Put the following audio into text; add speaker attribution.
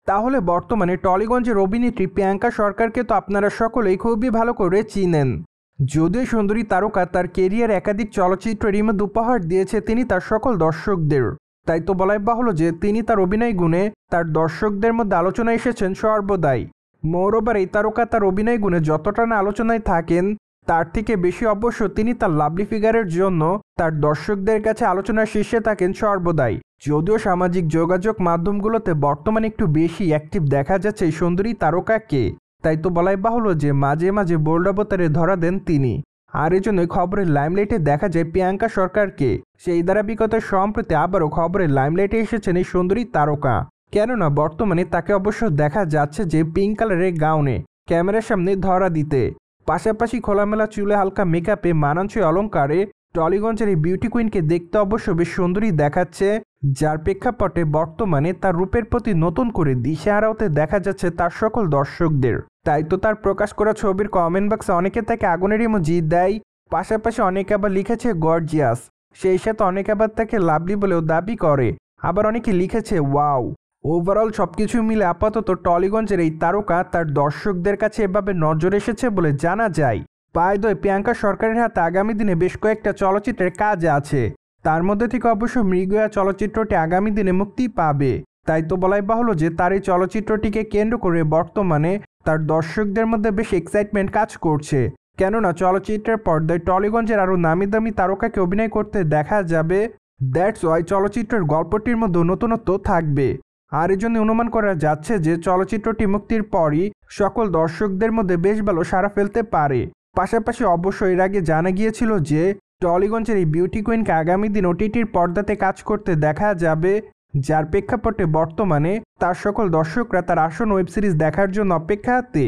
Speaker 1: তাহলে বর্তমানে টলিগঞ্জের অভিনেত্রী প্রিয়াঙ্কা সরকারকে তো আপনারা সকলেই খুবই ভালো করে চিনেন। যদিও সুন্দরী তারকা তার কেরিয়ার একাধিক চলচ্চিত্রের মধ্যে উপহার দিয়েছে তিনি তার সকল দর্শকদের, তাই তো বলাই বাহুল্য যে তিনি তার অভিনয় গুণে তার দর্শকদের মধ্যে আলোচনায় এসেছেন সর্বদাই। মোরওভার এই তারকা তার অভিনয় গুণে যতটা না আলোচনায় থাকেন তার থেকে বেশি অবশ্য তিনি তার লাভলি ফিগারের জন্য তার দর্শকদের কাছে আলোচনার শীর্ষে থাকেন সর্বদাই। যদিও সামাজিক যোগাযোগ মাধ্যমগুলোতে বর্তমানে একটু বেশি অ্যাক্টিভ দেখা যাচ্ছে এই সুন্দরী তারকাকে, তাই তো বলাই বাহুল্য যে মাঝে মাঝে বোল্ড অবতারে ধরা দেন তিনি। আর এজন্যই খবরের লাইমলাইটে দেখা যায় প্রিয়াঙ্কা সরকারকে। সেই ধারাবাহিকতার সম্প্রতি আবারও খবরের লাইমলাইটে এসেছেন এই সুন্দরী তারকা। কেননা বর্তমানে তাকে অবশ্য দেখা যাচ্ছে যে পিঙ্ক কালারের গাউনে ক্যামেরার সামনে ধরা দিতে, পাশাপাশি খোলামেলা চুলে হালকা মেকআপে মানানসই অলঙ্কারে টলিগঞ্জের এই বিউটি কুইনকে দেখতে অবশ্য বেশ সুন্দরী দেখাচ্ছে, যার প্রেক্ষাপটে বর্তমানে তার রূপের প্রতি নতুন করে দিশেহারা হতে দেখা যাচ্ছে তার সকল দর্শকদের। তাই তো তার প্রকাশ করা ছবির কমেন্ট বক্সে অনেকে তাকে আগুনের ইমোজি দেয়, পাশাপাশি অনেকে আবার লিখেছে গর্জিয়াস, সেই সাথে অনেকে আবার তাকে লাভলি বলেও দাবি করে, আবার অনেকে লিখেছে ওয়াও। ওভারঅল সবকিছু মিলে আপাতত টলিগঞ্জের এই তারকা তার দর্শকদের কাছে এভাবে নজর এসেছে বলে জানা যায়। বাই দ্য ওয়ে, প্রিয়াঙ্কা সরকারের হাতে আগামী দিনে বেশ কয়েকটা চলচ্চিত্রের কাজ আছে, তার মধ্যে থেকে অবশ্য মৃগয়া চলচ্চিত্রটি আগামী দিনে মুক্তি পাবে। তাই তো বলাই বাহুল্য যে তার এই চলচ্চিত্রটিকে কেন্দ্র করে বর্তমানে তার দর্শকদের মধ্যে বেশ এক্সাইটমেন্ট কাজ করছে। কেননা চলচ্চিত্রের পর্দায় টলিগঞ্জের আরও নামি দামি তারকাকে অভিনয় করতে দেখা যাবে। দ্যাটস ওয়াই চলচ্চিত্রের গল্পটির মধ্যে নতুনত্ব থাকবে। আর এই জন্য অনুমান করা যাচ্ছে যে চলচ্চিত্রটি মুক্তির পরই সকল দর্শকদের মধ্যে বেশ ভালো সাড়া ফেলতে পারে। পাশাপাশি অবশ্য এর আগে জানা গিয়েছিল যে টলিগঞ্জের এই বিউটি কুইনকে আগামী দিন ওটিটির পর্দাতে কাজ করতে দেখা যাবে, যার প্রেক্ষাপটে বর্তমানে তার সকল দর্শকরা তার আসন্ন ওয়েব সিরিজ দেখার জন্য অপেক্ষাতে।